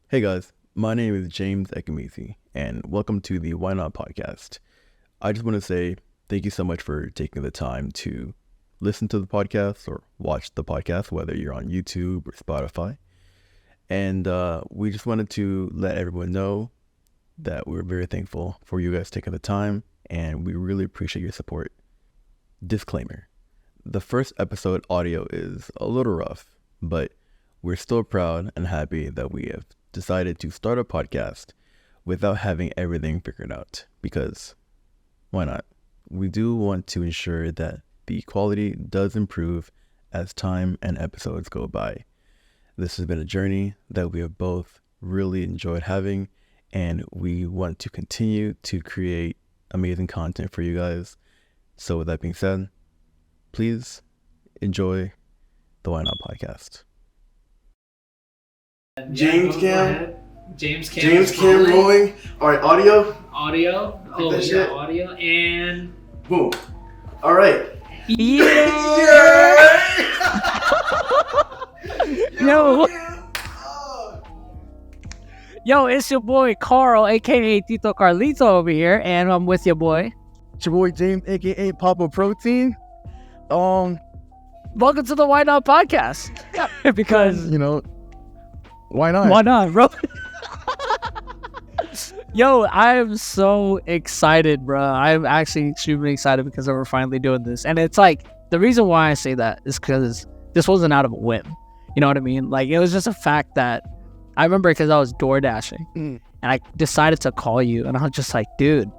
Hey guys, my name is James Ekemezie, and welcome to the Why Not podcast. I just want to say thank you so much for taking the time to listen to the podcast or watch the podcast, whether you're on YouTube or Spotify. And we just wanted to let everyone know that we're very thankful for you guys taking the time, and we really appreciate your support. Disclaimer: the first episode audio is a little rough, but we're still proud and happy that we have decided to start a podcast without having everything figured out, because why not? We do want to ensure that the quality does improve as time and episodes go by. This has been a journey that we have both really enjoyed having, and we want to continue to create amazing content for you guys. So with that being said, please enjoy the Why Not podcast. James Cam rolling. All right, audio. Oh, we got audio and Boom. All right. yeah. Yo, it's your boy Karl, aka Tito Carlito over here, and I'm with your boy. It's your boy James, aka Papa Protein. Welcome to the Why Not podcast. Because why not? Why not, bro? Yo, I'm so excited, bro. I'm actually extremely excited because we're finally doing this. And it's like, the reason why I say that is because this wasn't out of a whim. You know what I mean? Like, it was just a fact that I remember because I was door dashing and I decided to call you. And I was just like, dude,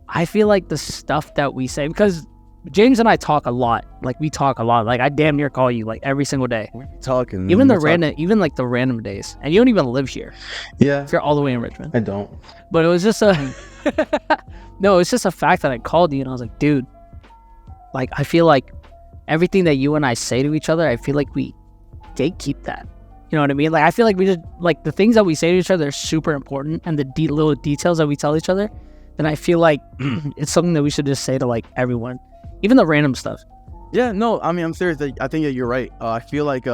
I feel like the stuff that we say, because James and I talk a lot. Like, we talk a lot. Like, I damn near call you like every single day. We're talking. Even the random days. And you don't even live here. Yeah. If you're all the way in Richmond. I don't. But it was just no, it's just a fact that I called you and I was like, dude, like, I feel like everything that you and I say to each other, I feel like we gatekeep that. You know what I mean? Like, I feel like we just, like, the things that we say to each other are super important, and the little details that we tell each other, then I feel like it's something that we should just say to, like, everyone. Even the random stuff. Yeah, no, I mean, I'm serious. I think that you're right. I feel like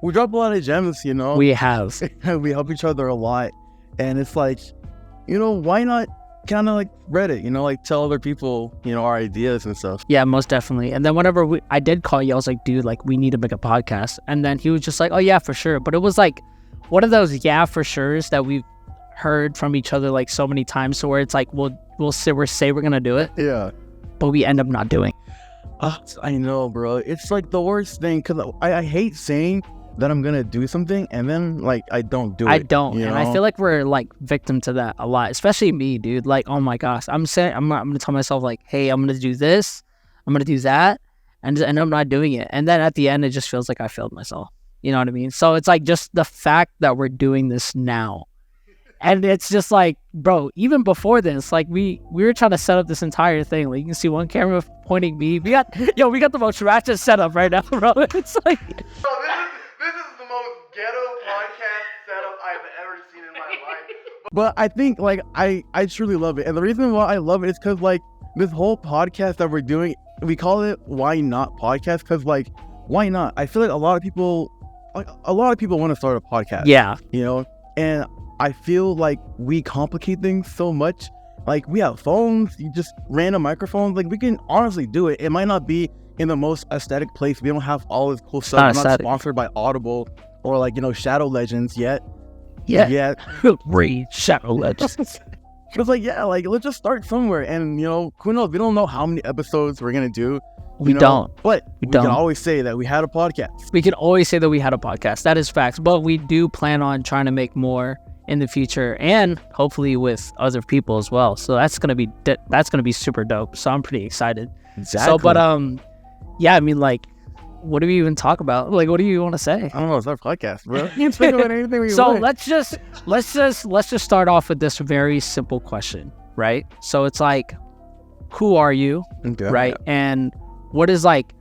we drop a lot of gems, We have. We help each other a lot. And it's like, why not kind of like spread it, like tell other people, our ideas and stuff. Yeah, most definitely. And then whenever I did call you, I was like, dude, like, we need to make a podcast. And then he was just like, oh, yeah, for sure. But it was like one of those yeah, for sure's that we've heard from each other like so many times. So where it's like, we'll say we're going to do it. Yeah. But we end up not doing. I know, bro. It's like the worst thing, because I hate saying that I'm gonna do something and then like I don't do it. I don't, and I feel like we're like victim to that a lot, especially me, dude. Like, oh my gosh, I'm gonna tell myself like, hey, I'm gonna do this, I'm gonna do that, and I'm not doing it. And then at the end, it just feels like I failed myself. You know what I mean? So it's like just the fact that we're doing this now. And it's just like, bro, even before this, like we were trying to set up this entire thing. Like, you can see one camera pointing me. We got the most ratchet setup right now, bro. It's like, bro, this is the most ghetto podcast setup I've ever seen in my life. But I think like I truly love it. And the reason why I love it is because like this whole podcast that we're doing, we call it Why Not Podcast, because like, why not? I feel like a lot of people want to start a podcast. yeah. And I feel like we complicate things so much. Like, we have phones, just random microphones. Like, we can honestly do it. It might not be in the most aesthetic place. We don't have all this cool stuff. We're not sponsored by Audible or like, Shadow Legends yet. Yeah. Read Shadow Legends. It's like, yeah, like, let's just start somewhere. And, who knows? We don't know how many episodes we're going to do. We don't. But we can always say that we had a podcast. We can always say that we had a podcast. That is facts. But we do plan on trying to make more in the future, and hopefully with other people as well. So that's gonna be super dope. So I'm pretty excited. Exactly. So, but yeah, I mean, like, what do we even talk about? Like, what do you want to say? I don't know. It's our podcast, bro. You can think about anything we so want. let's just start off with this very simple question, right? So it's like, who are you, right? Yeah. And what is like,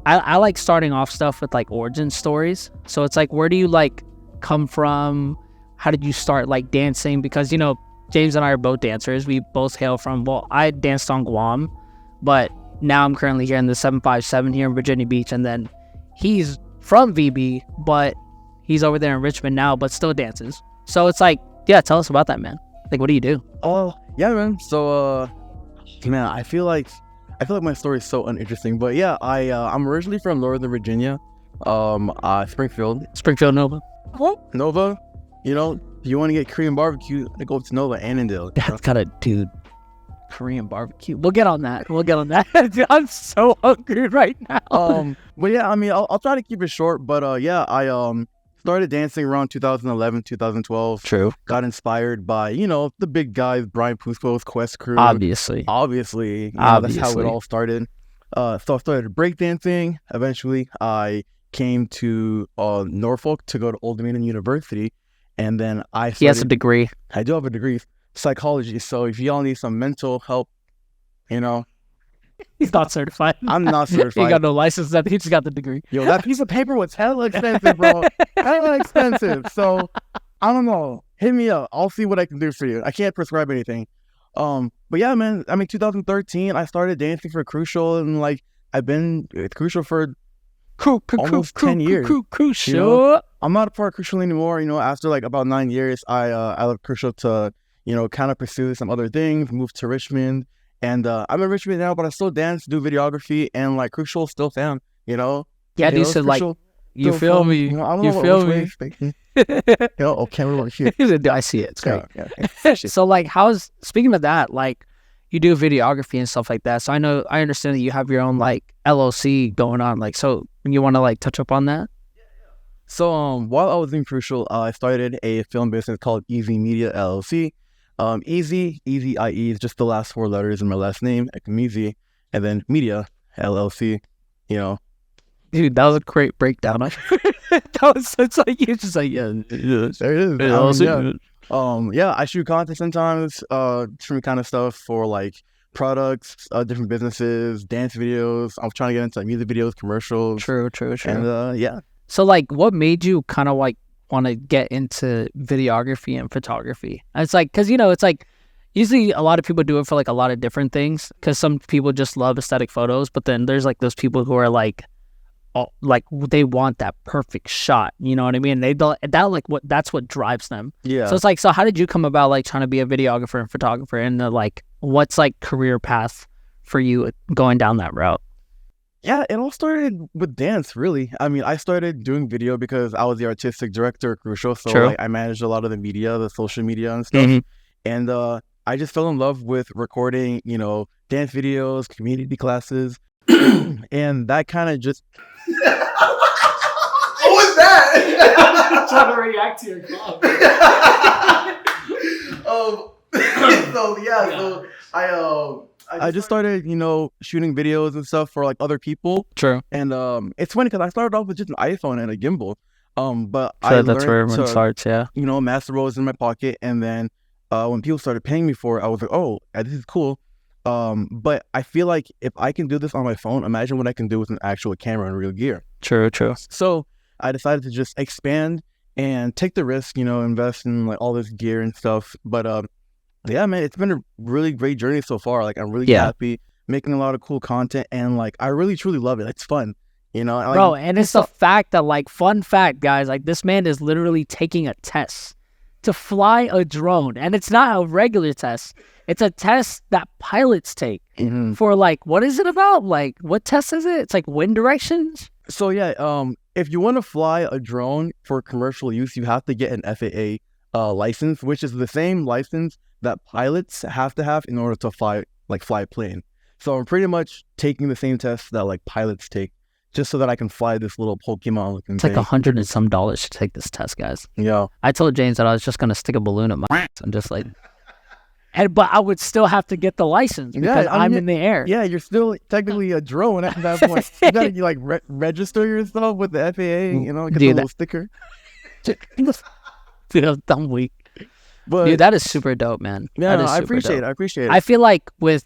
I like starting off stuff with like origin stories. So it's like, where do you like come from? How did you start like dancing? Because, James and I are both dancers. We both hail from, I danced on Guam, but now I'm currently here in the 757 here in Virginia Beach. And then he's from VB, but he's over there in Richmond now, but still dances. So it's like, yeah, tell us about that, man. Like, what do you do? Oh, yeah, man. So, man, I feel like my story is so uninteresting, but yeah, I'm originally from Northern Virginia, Springfield. Springfield, Nova. Nova, you know, if you want to get Korean barbecue, I go to Nova, Annandale. That's got a dude. Korean barbecue. We'll get on that. Dude, I'm so hungry right now. But yeah, I mean, I'll try to keep it short. But yeah, I started dancing around 2011, 2012. True. Got inspired by, you know, the big guys, Brian Pusco's Quest Crew. Obviously, you know, that's how it all started. So I started breakdancing. Eventually, I came to Norfolk to go to Old Dominion University, and then he has a degree. I do have a degree, psychology. So if y'all need some mental help, you know, he's not certified. I'm not certified. He got no license. He just got the degree. Yo, that piece of paper was hella expensive, bro. Hella expensive. So I don't know. Hit me up. I'll see what I can do for you. I can't prescribe anything. But yeah, man. I mean, 2013, I started dancing for Crucial, and like I've been with Crucial for almost 10 years. Crucial. You know? I'm not a part of Crucial anymore. You know, after like about 9 years, I left Crucial to, you know, kind of pursue some other things. Moved to Richmond, and I'm in Richmond now, but I still dance, do videography, and like Crucial still found. You know. Yeah, dude. So like, you feel me? You know, I don't you know feel which me? way you know, oh, camera over here. I see it. It's great. Yeah. So like, speaking of that, like, you do videography and stuff like that. So I understand that you have your own like LLC going on. Like, so you want to like touch up on that? So while I was in Crucial, I started a film business called Easy Media LLC. Easy IE is just the last 4 letters in my last name, Ekemezie, and then Media LLC. You know, dude, that was a great breakdown. That was, it's like you just like, yeah, there it is. Yeah, I shoot content sometimes, different kind of stuff for like products, different businesses, dance videos. I'm trying to get into like, music videos, commercials. True. And yeah. So like, what made you kind of like want to get into videography and photography? And it's like, cause you know, it's like usually a lot of people do it for like a lot of different things. Cause some people just love aesthetic photos, but then there's like those people who are like they want that perfect shot, you know what I mean? That's what drives them. Yeah. So it's like, so how did you come about like trying to be a videographer and photographer, and like what's like career path for you going down that route? Yeah, it all started with dance, really. I mean, I started doing video because I was the artistic director at Crucial, so like, I managed a lot of the media, the social media and stuff. Mm-hmm. And I just fell in love with recording, you know, dance videos, community classes, and that kind of just. What was that? I'm trying to react to your call. So I just started, you know, shooting videos and stuff for like other people. True. And it's funny because I started off with just an iPhone and a gimbal. But so that's where everyone starts, yeah. You know, master roll was in my pocket, and then when people started paying me for it, I was like, oh, this is cool. But I feel like if I can do this on my phone, imagine what I can do with an actual camera and real gear. True. So I decided to just expand and take the risk, you know, invest in like all this gear and stuff. But yeah, man, it's been a really great journey so far. Like, I'm really happy, making a lot of cool content, and like I really truly love it. It's fun, you know. Like, bro, and it's the fact that, like, fun fact, guys, like this man is literally taking a test to fly a drone, and it's not a regular test. It's a test that pilots take for like, what is it about? Like, what test is it? It's like wind directions. So yeah, if you want to fly a drone for commercial use, you have to get an FAA license, which is the same license that pilots have to have in order to fly a plane. So I'm pretty much taking the same test that like pilots take, just so that I can fly this little Pokemon looking It's thing. like $100 and some to take this test, guys. Yeah. I told James that I was just gonna stick a balloon at my ass and just like, but I would still have to get the license because I'm in the air. Yeah, you're still technically a drone at that point. You gotta like register yourself with the FAA, you know, get the little sticker. Dude, I'm weak. But dude, that is super dope, man. Yeah, no, I appreciate it. I feel like with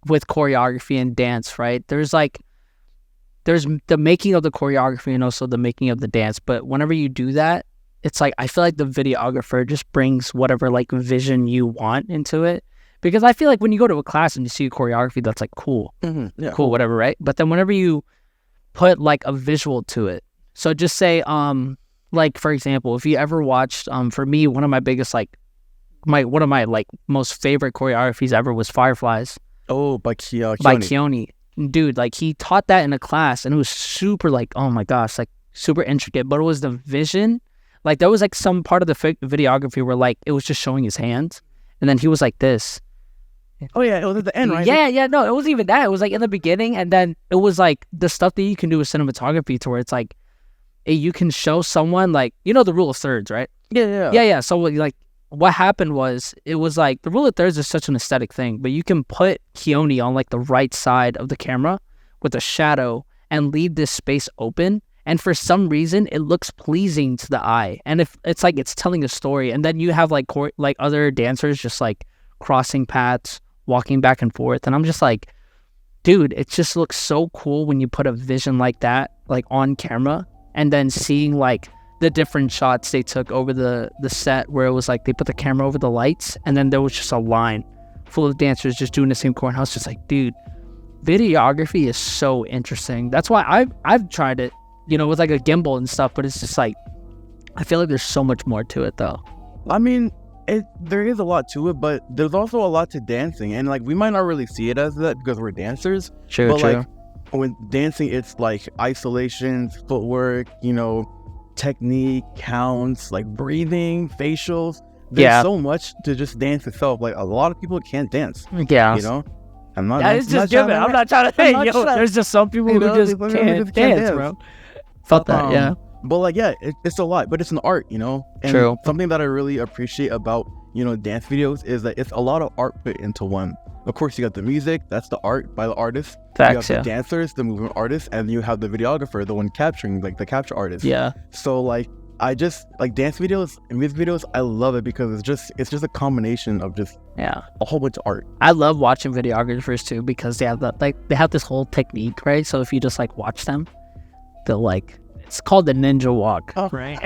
choreography and dance, right? There's the making of the choreography and also the making of the dance. But whenever you do that, it's like, I feel like the videographer just brings whatever like vision you want into it. Because I feel like when you go to a class and you see a choreography, that's like cool. Mm-hmm. Yeah. Cool, whatever, right? But then whenever you put like a visual to it, so just say, like for example, if you ever watched, for me, one of my biggest one of my like most favorite choreographies ever was Fireflies Oh, by by Keone. Keone. Dude, like he taught that in a class, and it was super like, oh my gosh, like super intricate. But it was the vision. Like there was like some part of the videography where like it was just showing his hands, and then he was like this. Oh yeah, it was at the end, right? Yeah. No, it wasn't even that. It was like in the beginning, and then it was like the stuff that you can do with cinematography, to where it's like you can show someone like the rule of thirds, right? Yeah. So like what happened was it was like the rule of thirds is such an aesthetic thing, but you can put Keone on like the right side of the camera with a shadow and leave this space open. And for some reason, it looks pleasing to the eye. And if it's like it's telling a story, and then you have like other dancers just like crossing paths, walking back and forth, and I'm just like, dude, it just looks so cool when you put a vision like that like on camera, and then seeing like the different shots they took over the set, where it was like they put the camera over the lights, and then there was just a line full of dancers just doing the same core. And I was just like, dude, videography is so interesting. That's why I've tried it, with like a gimbal and stuff, but it's just like I feel like there's so much more to it though. I mean, there is a lot to it, but there's also a lot to dancing, and like we might not really see it as that because we're dancers. True. Like when dancing, it's like isolations, footwork, technique, counts, like breathing, facials. There's so much to just dance itself. Like a lot of people can't dance. Yeah. I'm not. It's just given. I'm not trying to. Hey, there's just some people who just can't dance, bro. Felt that, yeah. But like, yeah, it's a lot, but it's an art, And True. Something that I really appreciate about, dance videos is that it's a lot of art put into one. Of course, you got the music, that's the art by the artist. Facts, you have the dancers, the movement artists, and you have the videographer, the one capturing, like the capture artist. Yeah. So like, I just like dance videos and music videos. I love it because it's just a combination of just a whole bunch of art. I love watching videographers too, because they have they have this whole technique, right? So if you just like watch them, they'll like, it's called the ninja walk, right?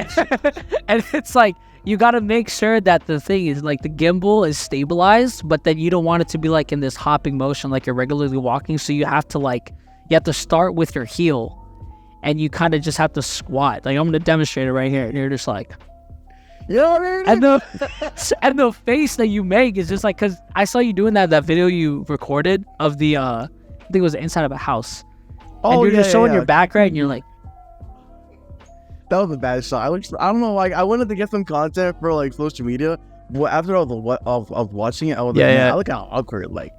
And it's like you got to make sure that the thing is like the gimbal is stabilized, but then you don't want it to be like in this hopping motion like you're regularly walking. So you have to start with your heel, and you kind of just have to squat. Like I'm gonna demonstrate it right here, and you're just like, and the face that you make is just like, because I saw you doing that video you recorded of the I think it was inside of a house. And you're just showing your back, right? And you're like, that was a bad shot. I don't know, like I wanted to get some content for like social media, but after I was watching it, I was like, I look how awkward, like.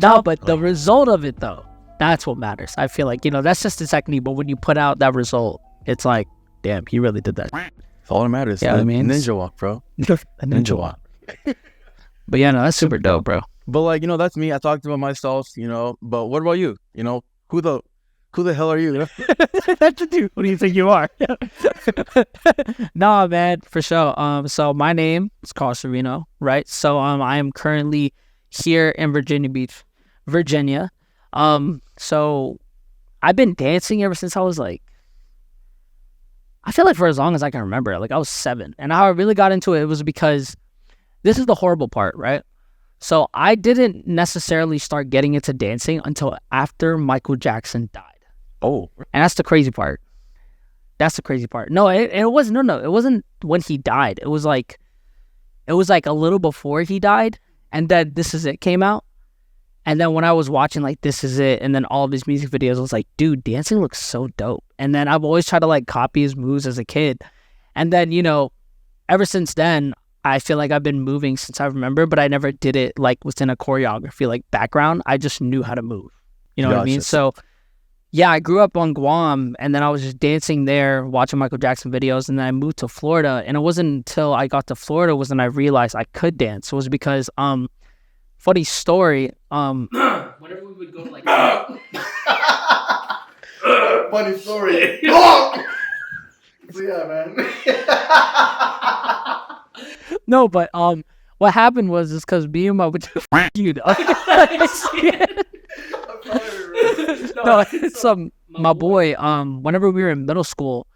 No, but the result of it though, that's what matters. I feel like, that's just the technique, but when you put out that result, it's like, damn, he really did that. That's all that matters. Yeah, I mean, ninja walk, bro. A ninja walk. But yeah, no, that's super dope, bro. But like, that's me. I talked about myself, but what about you? Who the hell are you? That's the dude. What do you think you are? Nah, man, for sure. So my name is Karl Servino, right? So I am currently here in Virginia Beach, Virginia. So I've been dancing ever since I was like, I feel like for as long as I can remember. Like I was 7, and how I really got into it was because this is the horrible part, right? So I didn't necessarily start getting into dancing until after Michael Jackson died. Oh, and that's the crazy part. No, it wasn't. No, it wasn't when he died. It was like a little before he died, and then This Is It came out. And then when I was watching like This Is It, and then all of his music videos, I was like, dude, dancing looks so dope. And then I've always tried to like copy his moves as a kid. And then, ever since then, I feel like I've been moving since I remember, but I never did it like within a choreography like background. I just knew how to move. You know what I mean? So yeah, I grew up on Guam, and then I was just dancing there, watching Michael Jackson videos, and then I moved to Florida. And it wasn't until I got to Florida was when I realized I could dance. It was because funny story, whenever we would go like funny story. So yeah, man. No, but what happened was because me and my you know. No, it's my boy. Whenever we were in middle school,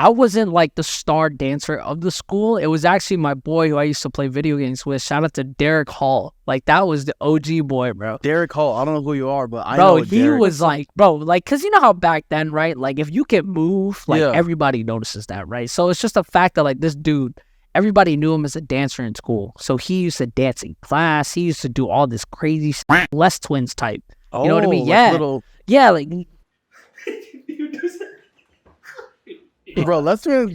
I wasn't like the star dancer of the school. It was actually my boy who I used to play video games with. Shout out to Derek Hall. Like, that was the OG boy, bro. Derek Hall. I don't know who you are, but I Bro, know he Derek. was like, bro, like, because you know how back then, right? Like, if you can move, like, Yeah. everybody notices that, right? So it's just a fact that, like, this dude, everybody knew him as a dancer in school. So he used to dance in class. He used to do all this crazy Les Twins type. You know what I mean? like Yeah. little- Yeah, like, Bro, let's do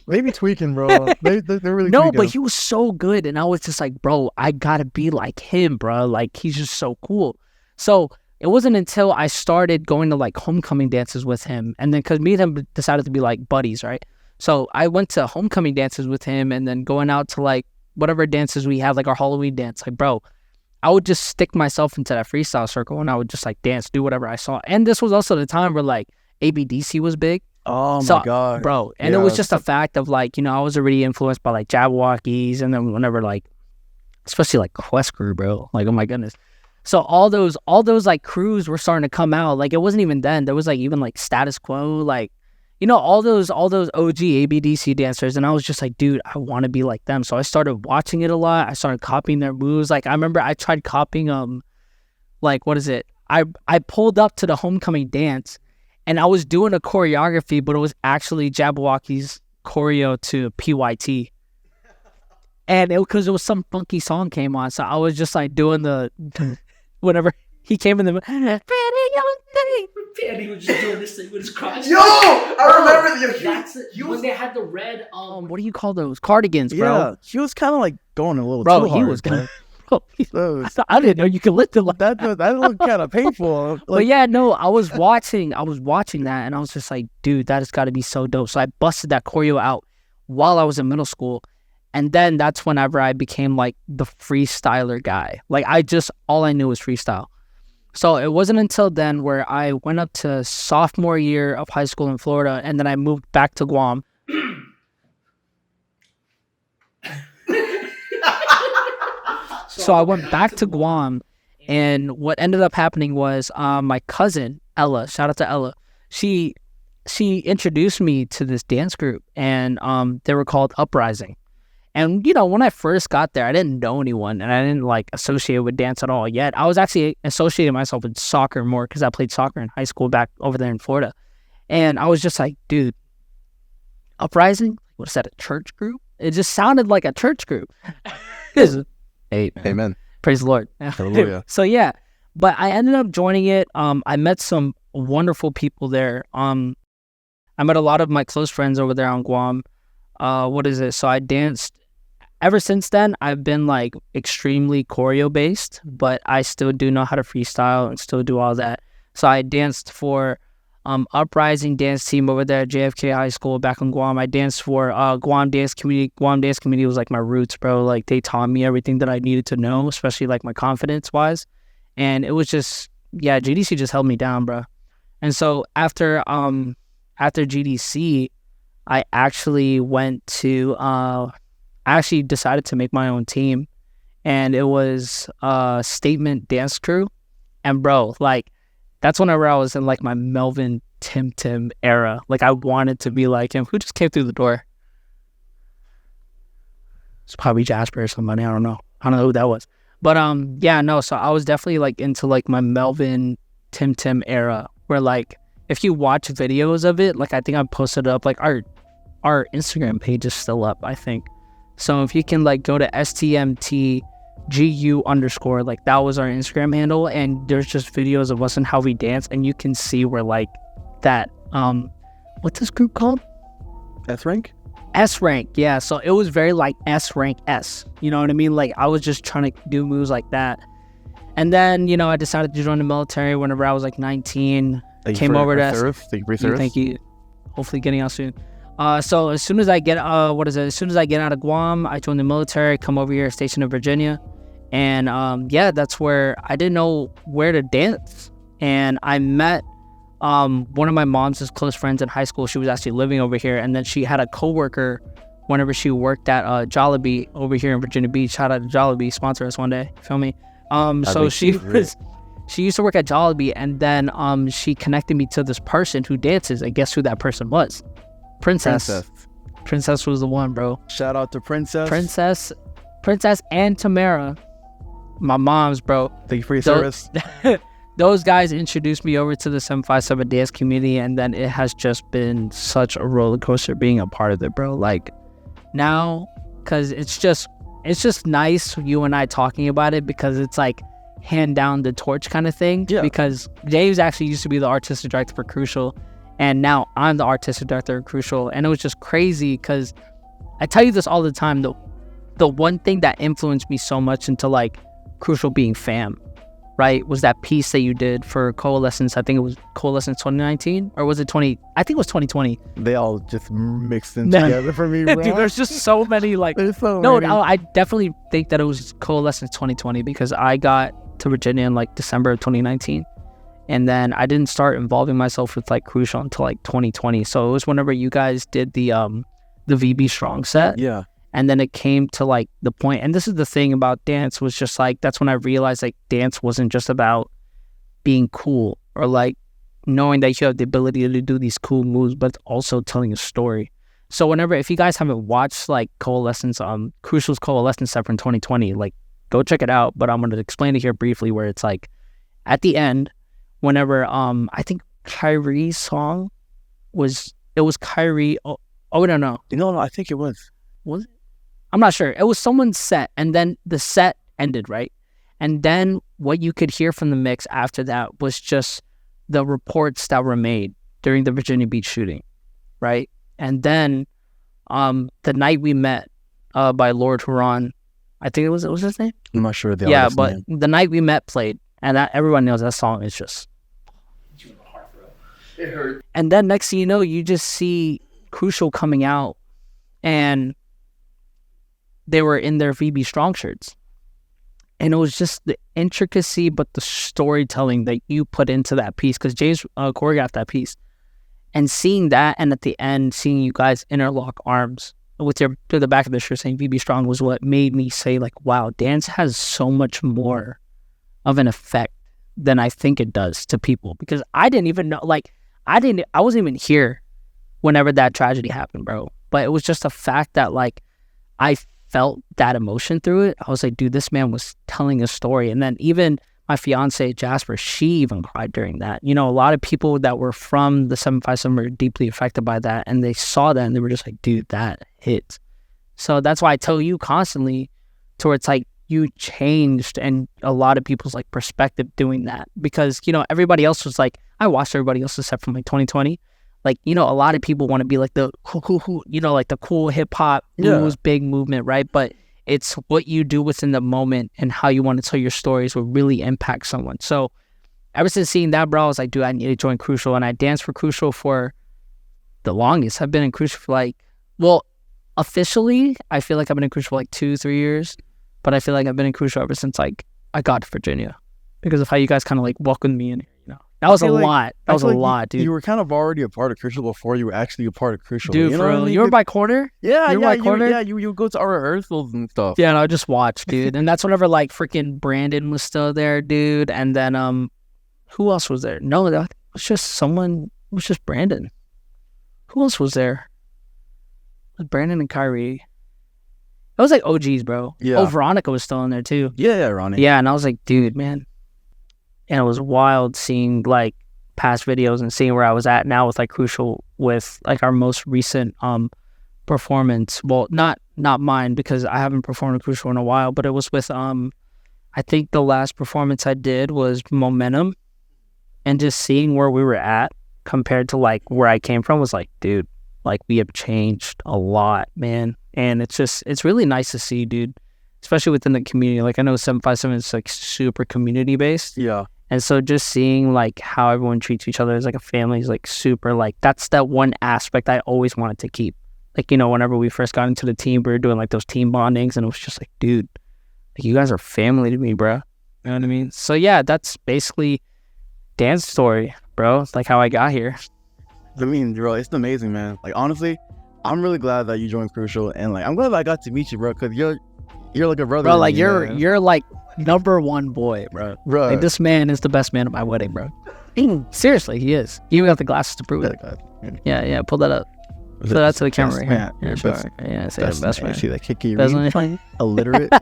they be tweaking, bro. They're really no, tweaking. but he was so good. And I was just like, bro, I gotta be like him, bro. Like, he's just so cool. So it wasn't until I started going to like homecoming dances with him. And then because me and him decided to be like buddies, right? So I went to homecoming dances with him and then going out to like whatever dances we had, like our Halloween dance. Like, bro, I would just stick myself into that freestyle circle and I would just like dance, do whatever I saw. And this was also the time where like ABDC was big. Oh So, my god, bro. And it was just a fact of like, you know, I was already influenced by like Jabberwockies and then whenever like, especially like Quest Crew, bro. Like, oh my goodness. So all those like crews were starting to come out. Like, it wasn't even then. There was like even like Status Quo, like, you know, all those OG ABDC dancers. And I was just like, dude, I want to be like them. So I started watching it a lot. I started copying their moves. Like, I remember I tried copying like, what is it? I pulled up to the homecoming dance and I was doing a choreography, but it was actually Jabberwocky's choreo to PYT. And because it was some funky song came on. So I was just like doing the, whenever he came in the, and he was just doing this thing with his crotch. Yo, I remember That's it. When they had the red, what do you call those? Cardigans, bro. yeah, he was kind of like going a little Bro, too he hard. was gonna. Bro, Those- I didn't know you could lift it like that. that looked kind of painful. But Like, yeah, no, I was watching that and I was just like, dude, that has got to be so dope. So I busted that choreo out while I was in middle school. And then that's whenever I became like the freestyler guy. Like, all I knew was freestyle. So it wasn't until then where I went up to sophomore year of high school in Florida and then I moved back to Guam. So I went back to Guam, and what ended up happening was my cousin Ella, shout out to Ella, she introduced me to this dance group, and they were called Uprising. And you know, when I first got there, I didn't know anyone, and I didn't like associate with dance at all yet. I was actually associating myself with soccer more because I played soccer in high school back over there in Florida, and I was just like, dude, Uprising, what is that, a church group? It just sounded like a church group. Hey, amen. praise the Lord. Hallelujah. So yeah, but I ended up joining it. I met some wonderful people there. I met a lot of my close friends over there on Guam. So I danced. Ever since then, I've been like extremely choreo based, but I still do know how to freestyle and still do all that. So I danced for Uprising dance team over there at JFK High School back in Guam. I danced for Guam Dance Community. Guam Dance Community was like my roots, bro. Like, they taught me everything that I needed to know, especially like my confidence wise. And it was just, yeah, GDC just held me down, bro. And so after GDC, I actually went to I actually decided to make my own team, and it was Statement Dance Crew. And bro, like, that's whenever I was in like my Melvin Tim era. Like, I wanted to be like him. Who just came through the door? It's probably Jasper or somebody. I don't know who that was. But yeah, no. So I was definitely like into like my Melvin Tim era, where like if you watch videos of it, like I think I posted up, like our Instagram page is still up, I think. So if you can like go to STMTGU_, like that was our Instagram handle, and there's just videos of us and how we dance, and you can see where like that what's this group called? S rank. S rank, yeah. So it was very like S rank S. You know what I mean? Like, I was just trying to do moves like that. And then, you know, I decided to join the military whenever I was like 19. Came over to service. Thank you for your service. Thank you. Hopefully getting out soon. So as soon as I get as soon as I get out of Guam, I joined the military, come over here, stationed in Virginia. And yeah, that's where I didn't know where to dance. And I met one of my mom's close friends in high school. She was actually living over here, and then she had a coworker whenever she worked at Jollibee over here in Virginia Beach. Shout out to Jollibee, sponsor us one day. Feel me? So she used to work at Jollibee, and then she connected me to this person who dances, and guess who that person was? Princess was the one, bro. Shout out to Princess. Princess and Tamara, my moms, bro. Thank you for your service. Those guys introduced me over to the 757 dance community, and then it has just been such a roller coaster being a part of it, bro. Like now, because it's just nice you and I talking about it, because it's like hand down the torch kind of thing. Yeah. Because James actually used to be the artistic director for Crucial, and now I'm the artistic director of Crucial, and it was just crazy because I tell you this all the time. The one thing that influenced me so much into like Crucial being fam, right, was that piece that you did for Coalescence. I think it was Coalescence 2019, or was it 20? I think it was 2020. They all just mixed in together for me, bro. Dude, there's just so many like. There's so no, many. I definitely think that it was Coalescence 2020 because I got to Virginia in like December of 2019, and then I didn't start involving myself with like Crucial until like 2020. So it was whenever you guys did the VB Strong set. Yeah. And then it came to like the point, and this is the thing about dance, was just like, that's when I realized like dance wasn't just about being cool or like knowing that you have the ability to do these cool moves, but also telling a story. So if you guys haven't watched like Coalescence, Crucial's Coalescence set from 2020, like go check it out. But I'm going to explain it here briefly, where it's like at the end, whenever I think Kyrie's song was Kyrie. Oh, no, I think it was. Was it? I'm not sure. It was someone's set, and then the set ended, right? And then what you could hear from the mix after that was just the reports that were made during the Virginia Beach shooting, right? And then The Night We Met by Lord Huron, I think it was his name? I'm not sure. Yeah, but name. The Night We Met played, and everyone knows that song is just... It hurt. And then next thing you know, you just see Crucial coming out, and they were in their VB Strong shirts. And it was just the intricacy, but the storytelling that you put into that piece, because James choreographed that piece. And seeing that, and at the end, seeing you guys interlock arms with to the back of the shirt saying VB Strong, was what made me say, like, wow, dance has so much more of an effect than I think it does to people. Because I didn't even know, like, I wasn't even here whenever that tragedy happened, bro. But it was just a fact that, like, I felt that emotion through it. I was like, dude, this man was telling a story. And then even my fiance, Jasper, she even cried during that. You know, a lot of people that were from the 757 were deeply affected by that. And they saw that and they were just like, dude, that hits. So that's why I tell you constantly, towards like, you changed and a lot of people's like perspective doing that. Because, you know, everybody else was like, I watched everybody else's set from like 2020. Like, you know, a lot of people want to be like the you know, like the cool hip hop blues big movement, right? But it's what you do within the moment and how you want to tell your stories will really impact someone. So ever since seeing that, bro, I was like, dude, I need to join Crucial. And I danced for Crucial for the longest. I've been in Crucial for like, well, officially, I feel like I've been in Crucial for like 2-3 years. But I feel like I've been in Crucial ever since like I got to Virginia because of how you guys kind of like welcomed me in here, you know. That was a lot. That was a lot, dude. You were kind of already a part of Crucial before you were actually a part of Crucial. Dude, you know for real. I mean? You were by corner? Yeah, you were by corner? You go to our rehearsals and stuff. Yeah, and I just watched, dude. And that's whenever like freaking Brandon was still there, dude. And then who else was there? No, that was just someone. It was just Brandon. Who else was there? Like Brandon and Kyrie. It was like OGs, bro. Yeah. Oh, Veronica was still in there too. Yeah, Ronnie. Yeah, and I was like, dude, man. And it was wild seeing like past videos and seeing where I was at now with like Crucial with like our most recent performance. Well, not mine because I haven't performed at Crucial in a while, but it was with I think the last performance I did was Momentum, and just seeing where we were at compared to like where I came from was like, dude, like we have changed a lot, man. And it's really nice to see, dude, especially within the community. Like I know 757 is like super community based. Yeah. And so just seeing like how everyone treats each other as like a family is like super, like that's that one aspect I always wanted to keep. Like, you know, whenever we first got into the team, we were doing like those team bondings and it was just like, dude, like you guys are family to me, bro. You know what I mean? So yeah, that's basically Dan's story, bro. It's like how I got here. I mean, bro, it's amazing, man. Like honestly, I'm really glad that you joined Crucial, and like I'm glad that I got to meet you, bro, because you're like a brother. Bro, like me, you're like number one boy, bro. Right. Like this man is the best man at my wedding, bro. Seriously, he is. You even got the glasses to prove it. Yeah. Yeah, pull that up. So that's the camera right here. man. Yeah, sure. Yeah, say Best best man. man. See that kicky Best read? man. Illiterate.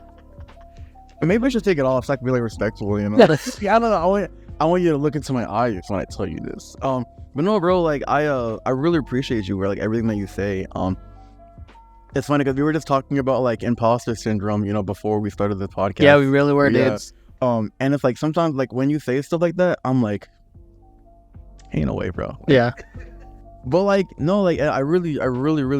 Maybe I should take it off so I can be like respectful, you know? Yeah, I don't know. I want you to look into my eyes when I tell you this. But no, bro, like I really appreciate you, bro, like everything that you say. It's funny because we were just talking about like imposter syndrome, you know, before we started the podcast. Yeah, we really were, Yeah. dudes. And it's like sometimes like when you say stuff like that, I'm like, ain't no way, bro. Yeah, But like no, like I really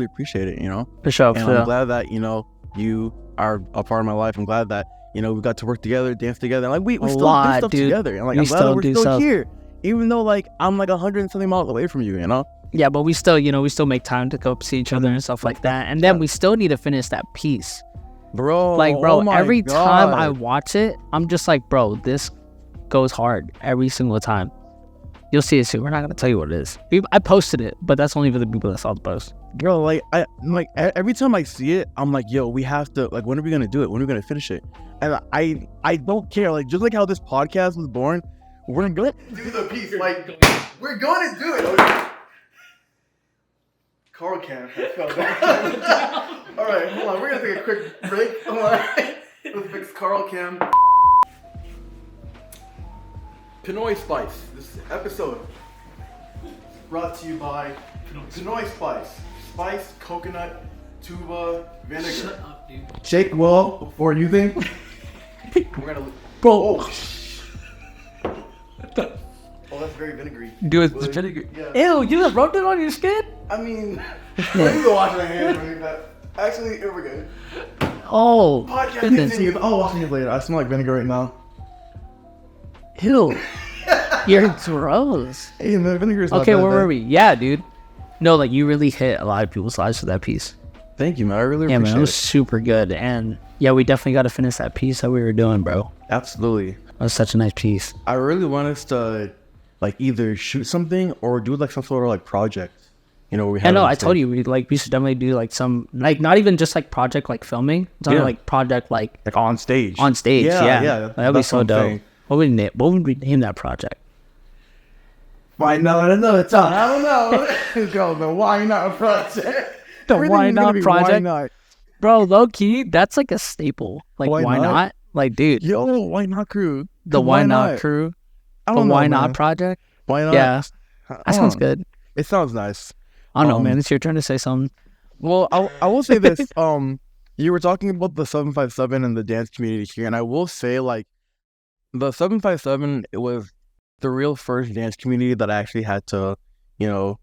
appreciate it, you know. for sure. And I'm glad that, you know, you are a part of my life. I'm glad that, you know, we got to work together, dance together. And like we still do stuff together. And like We I'm glad still that we're do still stuff. here. Even though like I'm like 100 and something miles away from you, you know? Yeah, but we still, you know, we still make time to go see each other and stuff like that. And then we still need to finish that piece. Bro. Like, bro, oh my every God. time I watch it, I'm just like, bro, this goes hard every single time. You'll see it soon. We're not gonna tell you what it is. I posted it, but that's only for the people that saw the post. Bro, like every time I see it, I'm like, yo, we have to, like, when are we gonna do it? When are we gonna finish it? And I don't care. Like, just like how this podcast was born, we're gonna do the piece. Like, we're gonna do it. Okay. Karl can't. All right, hold on. We're gonna take a quick break. Hold on. Let's fix Karl cam. Pinoy Spice. This episode brought to you by Pinoy Spice. Spiced coconut tuba vinegar. Shut up, dude. Shake well before using. We're gonna. Bro. Oh, that's very vinegary. Dude, Well, it's vinegar. yeah. Ew, you just rubbed it on your skin? I mean, let me go wash my hands. Right now. Actually, here we go. Oh, Podcast goodness. continues. I'll wash my hands later. I smell like vinegar right now. Ew. You're gross. Hey, the vinegar is not Okay, bad, where though. were we? Yeah, dude. No, like, you really hit a lot of people's lives with that piece. Thank you, man. I really Yeah, appreciate man, it was it. super good. And yeah, we definitely got to finish that piece that we were doing, bro. Absolutely. That was such a nice piece. I really want us to, like, either shoot something or do like some sort of like project. You know, where we have. I know, I told you, we should definitely do like some, like, not even just like project like filming. It's not Yeah. like project like on stage. on stage. Yeah, yeah. That'd be that's so what I'm dope. saying. What would we name that project? Why not another time? I don't know. Let's go. The Why Not Project. The Everything's Why gonna Not be Project? Why not? Bro, low key, that's like a staple. Like, Why why not? not? Like, dude, Yo, Why Not Crew? the Why Not crew, I the don't know, Why man. Not project. Why not? Yeah, I that sounds don't know. good. It sounds nice. I don't know, Um, man. It's your turn to say something. Well, I will say this. You were talking about the 757 and the dance community here, and I will say, like, the 757, it was the real first dance community that I actually had to, you know,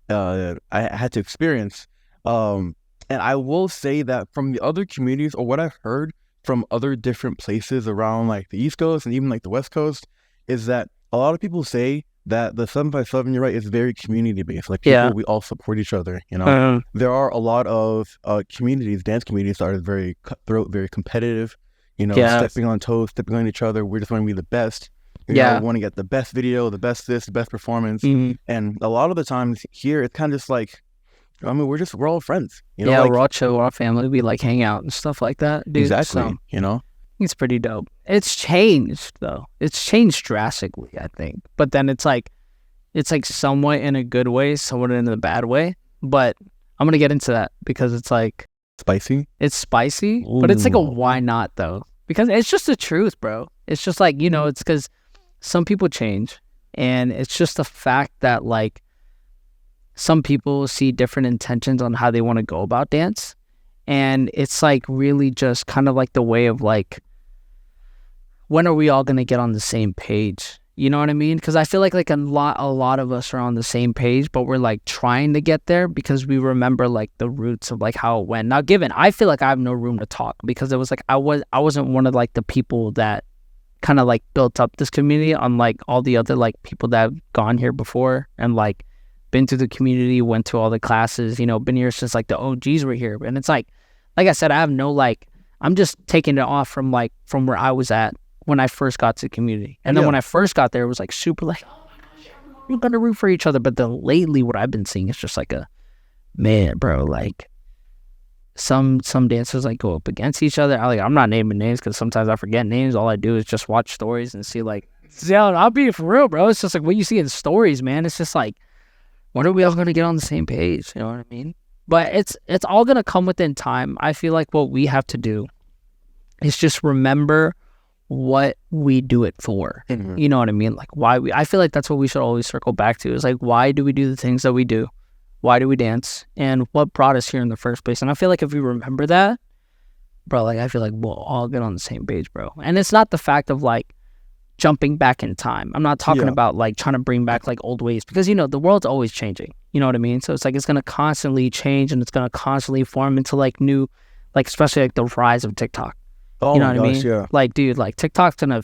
I had to experience. And I will say that from the other communities, or what I've heard from other different places around, like, the East Coast and even, like, the West Coast, is that a lot of people say that the 757, you're right, is very community-based. Like, people, Yeah. we all support each other, you know? There are a lot of communities, dance communities, that are very cutthroat, very competitive, you know, Yeah. stepping on toes, stepping on each other. We just want to be the best. You Yeah. know, we want to get the best video, the best this, the best performance. Mhm. And a lot of the times here, it's kind of just like, I mean, we're all friends. You know, Yeah, like, we're all chill, we're all family. We like hang out and stuff like that, dude. exactly, So, you know? it's pretty dope. It's changed though. It's changed drastically, I think. But then it's like somewhat in a good way, somewhat in a bad way. But I'm gonna get into that because it's like Spicy. it's spicy, but it's like a Ooh. why not though? Because it's just the truth, bro. It's just like, you know, it's because some people change, and it's just the fact that like some people see different intentions on how they want to go about dance, and it's like really just kind of like the way of like, when are we all gonna get on the same page? You know what I mean? Because I feel like a lot of us are on the same page, but we're like trying to get there because we remember like the roots of like how it went. Now, given I feel like I have no room to talk because it was like I wasn't one of like the people that kind of like built up this community, unlike all the other like people that have gone here before and like been to the community, went to all the classes, you know, been here since like the OGs were here. And it's like I said, I have no like, I'm just taking it off from where I was at when I first got to the community. And then Yeah. when I first got there, it was like super like, oh my gosh, we're gonna root for each other. But then lately what I've been seeing is just like man, bro, like some dancers like go up against each other. I'm not naming names because sometimes I forget names. All I do is just watch stories and see like, yeah, I'll be for real, bro. It's just like what you see in stories, man. It's just like, when are we all gonna get on the same page? You know what I mean? But it's all gonna come within time. I feel like what we have to do is just remember what we do it for. Mhm. You know what I mean? Like I feel like that's what we should always circle back to, is like, why do we do the things that we do? Why do we dance? And what brought us here in the first place? And I feel like if we remember that, bro, like I feel like we'll all get on the same page, bro. And it's not the fact of like jumping back in time. I'm not talking Yeah. about like trying to bring back like old ways, because the world's always changing. You know what I mean? So it's like it's gonna constantly change, and it's gonna constantly form into like new, like especially like the rise of TikTok. Oh You know my what I gosh, mean? yeah. Like, dude, like TikTok's gonna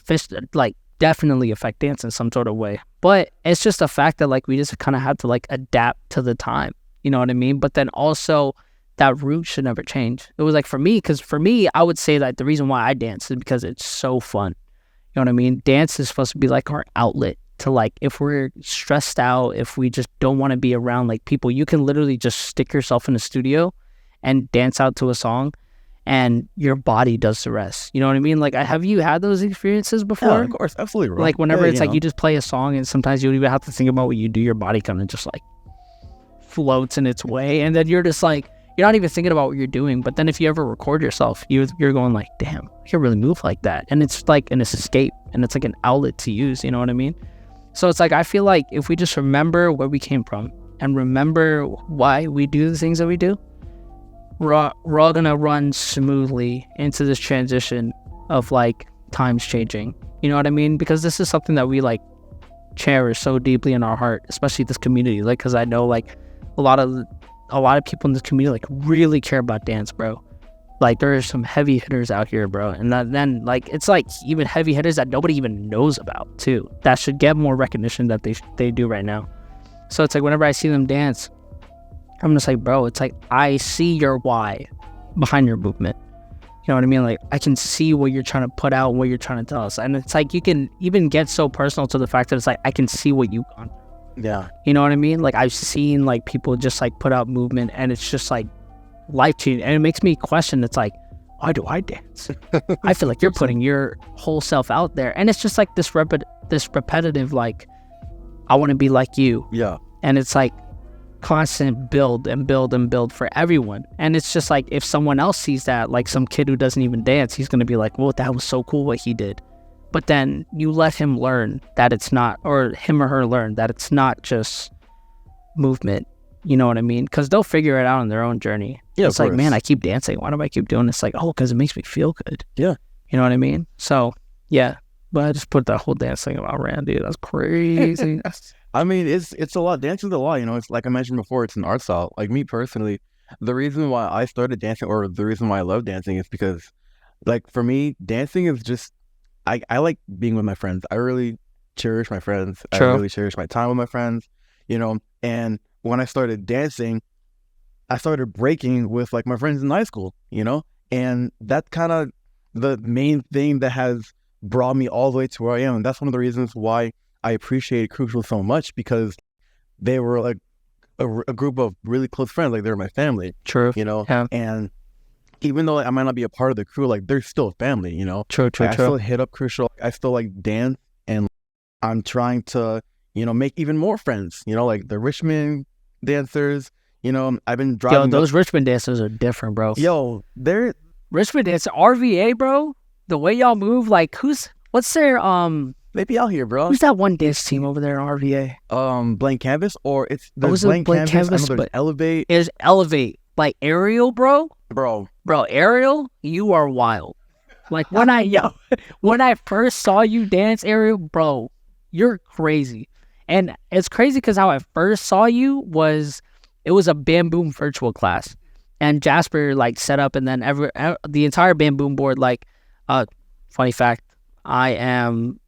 like definitely affect dance in some sort of way. But it's just a fact that like we just kind of have to like adapt to the time. You know what I mean? But then also that root should never change. It was like for me, I would say that the reason why I dance is because it's so fun. You know what I mean? Dance is supposed to be like our outlet to like, if we're stressed out, if we just don't want to be around like people, you can literally just stick yourself in the studio and dance out to a song, and your body does the rest. You know what I mean? Like, have you had those experiences before? Yeah, of course, absolutely, bro. Like whenever Yeah, it's like you just play a song, and sometimes you don't even have to think about what you do. Your body kind of just like floats in its way, and then you're just like, you're not even thinking about what you're doing. But then if you ever record yourself, you're going like, damn, I can really move like that. And it's like an escape, and it's like an outlet to use. You know what I mean? So it's like, I feel like if we just remember where we came from and remember why we do the things that we do, we're all gonna run smoothly into this transition of like times changing. You know what I mean? Because this is something that we like cherish so deeply in our heart, especially this community. Like, because I know like a lot of people in this community like really care about dance, bro. Like there are some heavy hitters out here, bro, and then like it's like even heavy hitters that nobody even knows about too, that should get more recognition that they do right now. So it's like whenever I see them dance, I'm just like, bro, it's like I see your why behind your movement. You know what I mean? Like I can see what you're trying to put out, what you're trying to tell us, and it's like you can even get so personal to the fact that it's like I can see what you've gone through. Yeah. You know what I mean? Like I've seen like people just like put out movement, and it's just like life changing, and it makes me question. It's like, why do I dance? I feel like you're putting your whole self out there, and it's just like this repetitive like, I want to be like you. Yeah. And it's like constant build and build and build for everyone. And it's just like, if someone else sees that, like some kid who doesn't even dance, he's gonna be like, well, that was so cool what he did. But then you let him learn that it's not, or him or her learn that it's not just movement. You know what I mean? Because they'll figure it out on their own journey. Yeah, it's like, man, I keep dancing. Why do I keep doing this? Like, oh, because it makes me feel good. Yeah. You know what I mean? So, yeah. But I just put that whole dance thing about Randy. That's crazy. I mean, it's a lot. Dancing's a lot, you know. It's like I mentioned before, it's an art style. Like me personally, the reason why I started dancing, or the reason why I love dancing, is because, like, for me, dancing is just, I like being with my friends. I really cherish my friends. True. I really cherish my time with my friends, you know. And when I started dancing, I started breaking with like my friends in high school, you know. And that's kind of the main thing that has brought me all the way to where I am. And that's one of the reasons why I appreciate Crucial so much, because they were like a group of really close friends. Like they're my family. True. You know. Yeah. And even though I might not be a part of the crew, like they're still family, you know. True. I still hit up Crucial. I still like dance, and I'm trying to, you know, make even more friends. You know, like the Richmond dancers. You know, I've been driving. Yo, those Richmond dancers are different, bro. Yo, they're Richmond dancer, RVA, bro. The way y'all move, like what's their they be out here, bro. who's that one dance team over there in RVA? Blank Canvas, or it's was there's it Blank Canvas. I know there's but- Elevate, Is Elevate, like Ariel, bro? bro. Bro, Ariel, you are wild. Like when I first saw you dance, Ariel, bro, you're crazy. And it's crazy because how I first saw you was, it was a Bamboom virtual class, and Jasper like set up, and then the entire Bamboom board, like, funny fact, I am,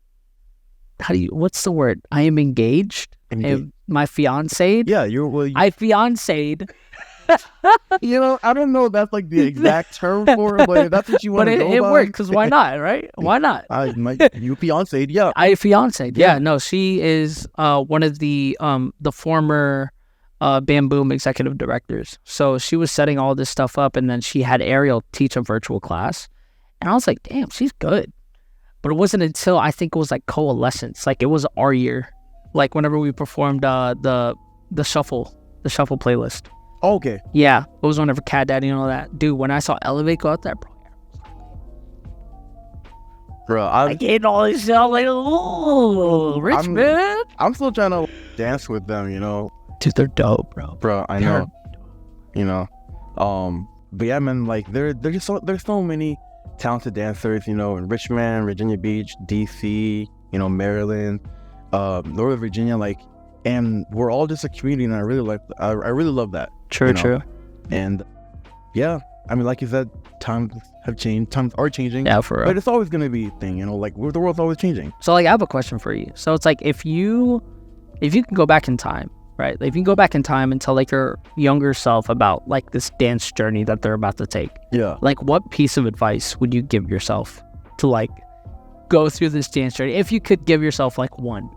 what's the word? I am engaged. And my fiancéed. Yeah, you're. Well, I fiancéed. you know, I don't know if that's like the exact term for it, but if that's what you want But to go it by. worked, because why not, right? Why not? You fiancé, yeah. I fiancéed. Yeah. Yeah, no, she is one of the former Bamboom executive directors. So she was setting all this stuff up, and then she had Ariel teach a virtual class. And I was like, damn, she's good. But it wasn't until I think it was like Coalescence, like it was our year, like whenever we performed the shuffle playlist. Okay. Yeah, it was whenever Cat Daddy and all that. Dude, when I saw Elevate go out there, Bro, I getting all this shit. I'm like, oh, rich man. I'm still trying to dance with them, you know. Dude, they're dope, bro. Bro, I know. You know. But yeah, man, like there's so many talented dancers, you know, in Richmond, Virginia Beach, DC, you know, Maryland, Northern Virginia, like, and we're all just a community, and I really love that. True, you know? true. And yeah, I mean, like you said, times have changed, times are changing. Yeah, for real. But it's always gonna be a thing, you know, like the world's always changing. So like I have a question for you. So it's like if you can go back in time, right? Like, if you can go back in time and tell like your younger self about like this dance journey that they're about to take. Yeah. Like what piece of advice would you give yourself to like go through this dance journey? If you could give yourself like one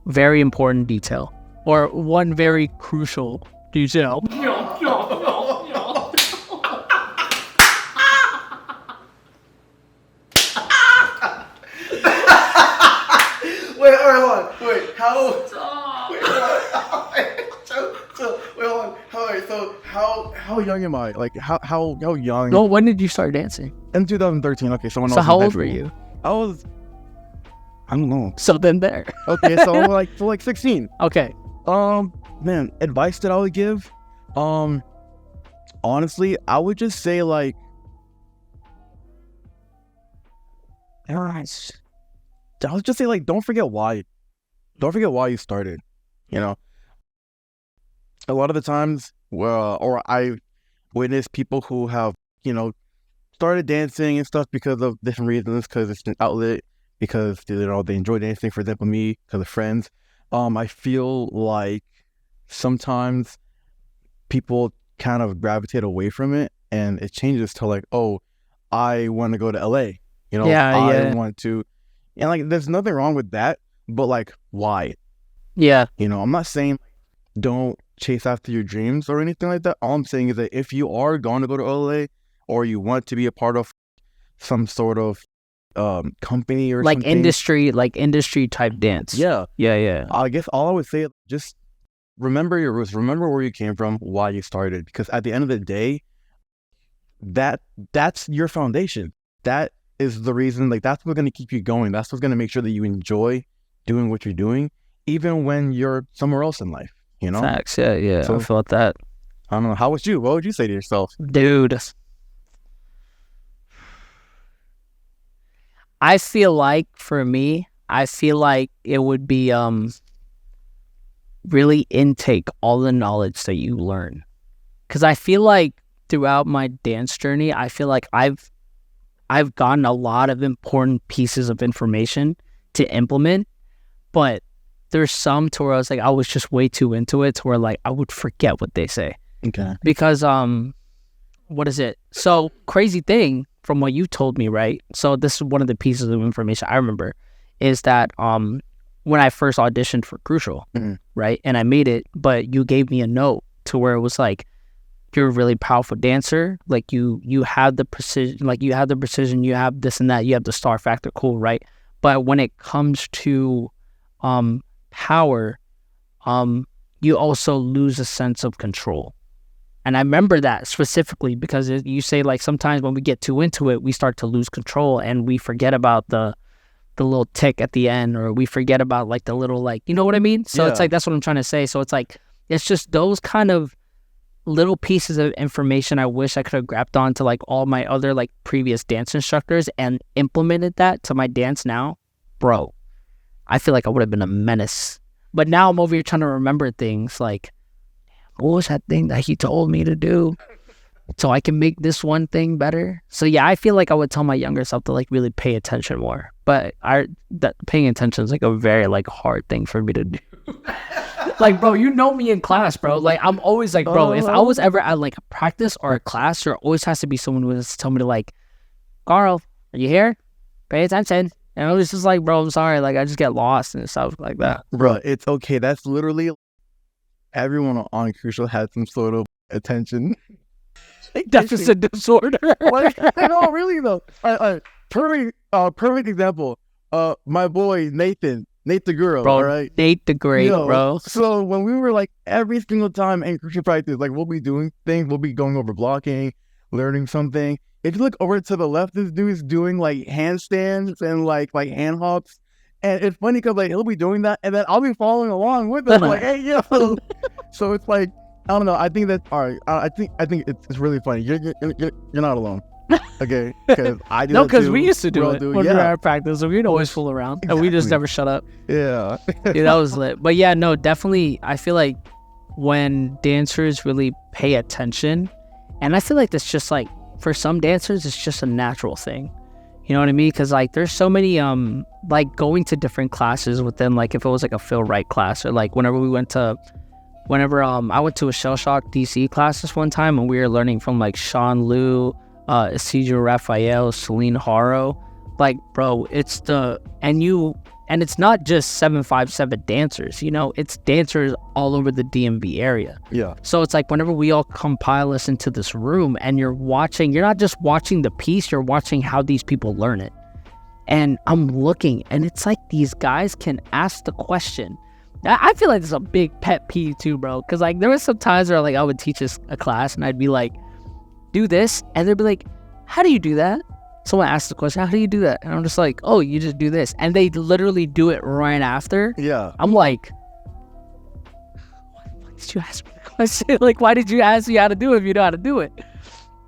very important detail or one very crucial detail. Wait, hold on. Wait, how? Wait, hold on. How young am I? Like, how young? No, when did you start dancing? In 2013. Okay, so when I So was how in high old were school. you? I don't know. So then there. Okay, so like 16. Okay. Man, advice that I would give, honestly, I would just say like, I would just say like, don't forget why you started. You know, a lot of the times, or I witness people who have, you know, started dancing and stuff because of different reasons, because it's an outlet, because, you know, they enjoy dancing. For example, me, because of friends. I feel like sometimes people kind of gravitate away from it, and it changes to like, oh, I want to go to LA. You know, I want to, and like, there's nothing wrong with that, but like, why? Yeah. You know, I'm not saying don't chase after your dreams or anything like that. All I'm saying is that if you are going to go to LA, or you want to be a part of some sort of company or like something, industry type dance. yeah, Yeah. I guess all I would say, just remember your roots, remember where you came from, why you started, because at the end of the day, that's your foundation. That is the reason, like, that's what's going to keep you going. That's what's going to make sure that you enjoy doing what you're doing, even when you're somewhere else in life, you know? Facts, yeah. So, I felt that. I don't know. How was you? What would you say to yourself? Dude. I feel like, for me, it would be really intake all the knowledge that you learn. Because I feel like throughout my dance journey, I feel like I've gotten a lot of important pieces of information to implement, but there's some to where I was like, I was just way too into it to where like I would forget what they say. Okay. Because what is it? So crazy thing from what you told me, right? So this is one of the pieces of information I remember is that when I first auditioned for Crucial, right? And I made it, but you gave me a note to where it was like, you're a really powerful dancer. Like you have the precision, you have this and that, you have the star factor, cool, right? But when it comes to power, you also lose a sense of control. And I remember that specifically because you say like sometimes when we get too into it, we start to lose control and we forget about the little tick at the end, or we forget about like the little, like, you know what I mean? So it's like, that's what I'm trying to say. So it's like, it's just those kind of little pieces of information I wish I could have grabbed onto like all my other like previous dance instructors and implemented that to my dance now. Bro, I feel like I would have been a menace. But now I'm over here trying to remember things like, what was that thing that he told me to do so I can make this one thing better? So yeah, I feel like I would tell my younger self to like really pay attention more. But that paying attention is like a very like hard thing for me to do. Like, bro, you know me in class, bro. Like, I'm always like, bro, if I was ever at like a practice or a class, there always has to be someone who has to tell me to like, Karl, are you here? Pay attention. And I was just like, bro, I'm sorry. Like, I just get lost and stuff like that. Bro, it's okay. That's literally everyone on Crucial had some sort of attention deficit disorder. Like, no, really though. Perfect example. My boy Nathan. Nate the Guru, bro. all right? Nate the Great, bro. So when we were like every single time in crucial practice, like we'll be doing things, we'll be going over blocking, learning something. If you look over to the left, this dude's doing like handstands and like hand hops. And it's funny because like he'll be doing that, and then I'll be following along with him, like, hey yo. So it's like, I don't know. I think that's all right. I think it's really funny. You're not alone. Okay, because I do. No, because we used to do it when we were at practice, so we'd always fool around, and we just never shut up. Yeah, that was lit. But yeah, no, definitely. I feel like when dancers really pay attention, and I feel like that's just like for some dancers, it's just a natural thing. You know what I mean? Because like there's so many like going to different classes within, like if it was like a Phil Wright class, or like whenever I went to a Shell Shock DC class this one time, and we were learning from like Sean Liu, Isidro Raphael, Celine Haro. Like, bro, it's it's not just 757 dancers, you know, it's dancers all over the DMV area. Yeah. So it's like whenever we all compile us into this room and you're not just watching the piece, you're watching how these people learn it. And I'm looking, and it's like these guys can ask the question. I feel like it's a big pet peeve too, bro. Because like there was some times where like I would teach a class and I'd be like, do this, and they'd be like, how do you do that? Someone asked the question, how do you do that? And I'm just like, oh, you just do this. And they literally do it right after. Yeah. I'm like, why did you ask me the question? Like, why did you ask me how to do it if you know how to do it?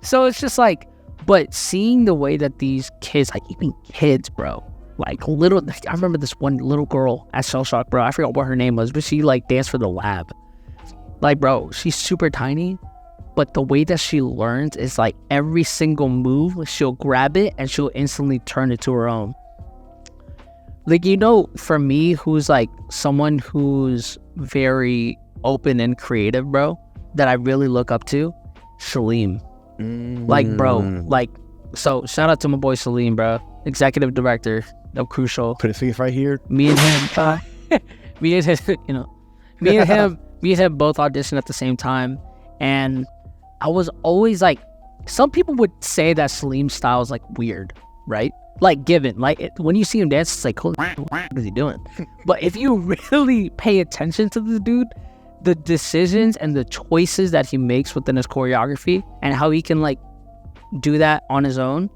So it's just like, but seeing the way that these kids, like even kids, bro, like I remember this one little girl at Shell Shock, bro. I forgot what her name was, but she like danced for the lab. Like, bro, she's super tiny. But the way that she learns is like every single move, she'll grab it and she'll instantly turn it to her own. Like, you know, for me, who's like someone who's very open and creative, bro, that I really look up to, Shalim. Like, bro, like, so shout out to my boy Salim, bro, executive director of Crucial. Put his face right here. Me and him, me and him both auditioned at the same time, and I was always like, some people would say that Salim's style is like weird, right? Like given, like when you see him dance, it's like, what is he doing? But if you really pay attention to the dude, the decisions and the choices that he makes within his choreography and how he can like do that on his own,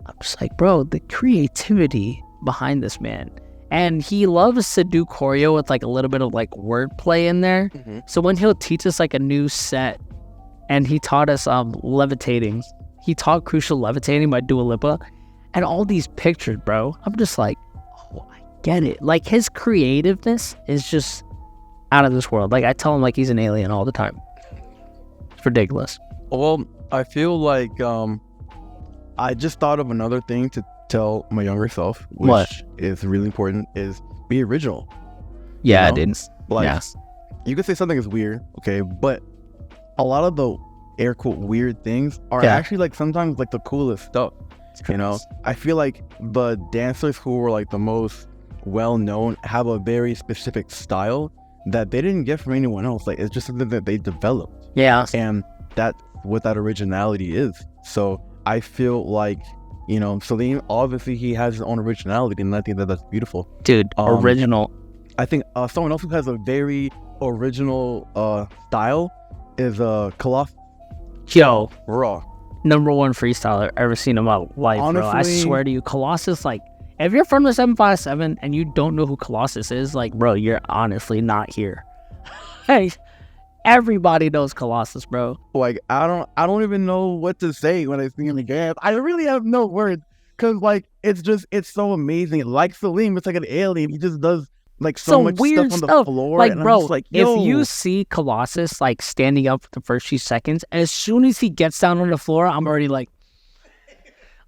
I'm just like, bro, the creativity behind this man. And he loves to do choreo with like a little bit of like wordplay in there. Mm-hmm. So when he'll teach us like a new set, and he taught us levitating. He taught Crucial Levitating by Dua Lipa. And all these pictures, bro, I'm just like, oh, I get it. Like, his creativeness is just out of this world. Like, I tell him like he's an alien all the time. It's ridiculous. Well, I feel like I just thought of another thing to tell my younger self, which is really important, is be original. Yeah, you know? I didn't. Like, yeah. You could say something is weird, okay, but a lot of the air quote weird things are actually like sometimes like the coolest stuff. You know, I feel like the dancers who were like the most well known have a very specific style that they didn't get from anyone else. Like, it's just something that they developed. Yeah. And that's what that originality is. So I feel like, you know, Salim, obviously he has his own originality, and I think that that's beautiful. Dude, original. I think someone else who has a very original style is Colossus. Yo, Raw. #1 freestyler I've ever seen in my life, honestly, bro. I swear to you, Colossus, like, if you're from the 757 and you don't know who Colossus is, like, bro, you're honestly not here. Hey, everybody knows Colossus, bro. Like, I don't even know what to say when I see him again. I really have no words, because like it's so amazing. Like Salim, it's like an alien. He just does like so much weird stuff on the floor. Like, and bro, I'm just like, yo. if you see Colossus like standing up for the first few seconds, as soon as he gets down on the floor, I'm already like,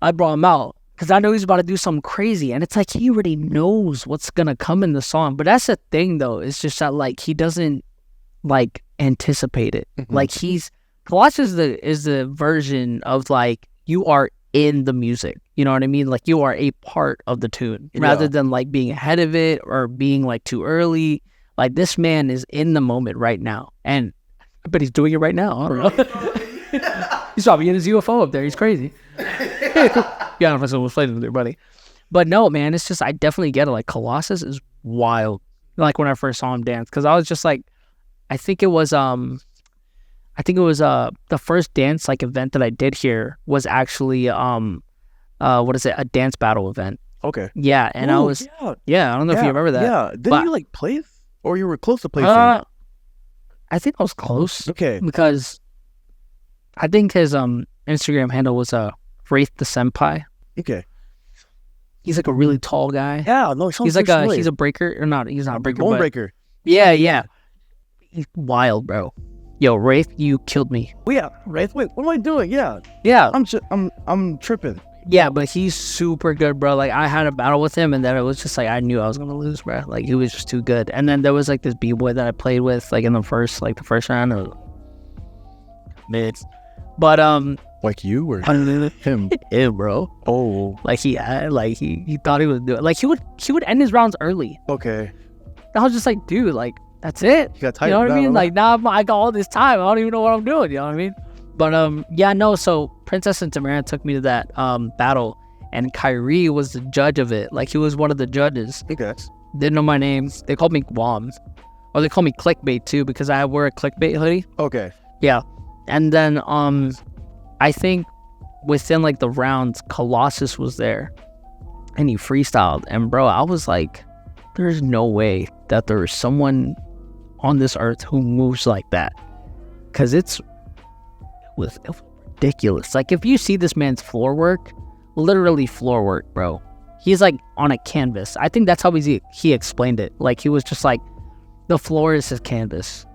I brought him out because I know he's about to do something crazy, and it's like he already knows what's gonna come in the song. But that's the thing, though. It's just that like he doesn't like anticipate it. Mm-hmm. Like Colossus is the version of like you are in the music. You know what I mean? Like you are a part of the tune rather than like being ahead of it or being like too early. Like this man is in the moment right now. And I bet he's doing it right now. I don't know. He's probably in his UFO up there. He's crazy. Yeah, I don't know if someone was playing with there, buddy. But no, man, it's just, I definitely get it. Like Colossus is wild. Like when I first saw him dance, because I was just like, I think it was the first dance like event that I did here was actually what is it, a dance battle event. Okay. Yeah, and I was I don't know if you remember that. Yeah, didn't you like place, or you were close to placing? I think I was close. Okay. Because I think his Instagram handle was Wraith the Senpai. Okay. He's like a really tall guy. Yeah, no, he's like he's a breaker or not? He's not a breaker. Bone breaker. Yeah. He's wild, bro. Yo, Wraith, you killed me. Oh, yeah, Wraith. Wait, what am I doing? Yeah. I'm tripping. Yeah, but he's super good, bro. Like I had a battle with him, and then it was just like I knew I was gonna lose, bro. Like he was just too good. And then there was like this b-boy that I played with, like in the first round of mid. But like you or him? Him, bro. Oh, like he thought he would do it. Like he would end his rounds early. Okay. I was just like, dude, like that's it. You got tired. You know what I mean? Like now I got all this time. I don't even know what I'm doing. You know what I mean? But yeah, no. So Princess and Tamara took me to that battle, and Kyrie was the judge of it. Like he was one of the judges. Okay. Didn't know my name. They called me Guam, or they call me Clickbait too because I wear a Clickbait hoodie. Okay. Yeah, and then I think within like the rounds, Colossus was there, and he freestyled. And bro, I was like, there's no way that there is someone on this earth who moves like that, because it was ridiculous. Like if you see this man's floor work, literally floor work, bro. He's like on a canvas. I think that's how he explained it. Like he was just like, the floor is his canvas.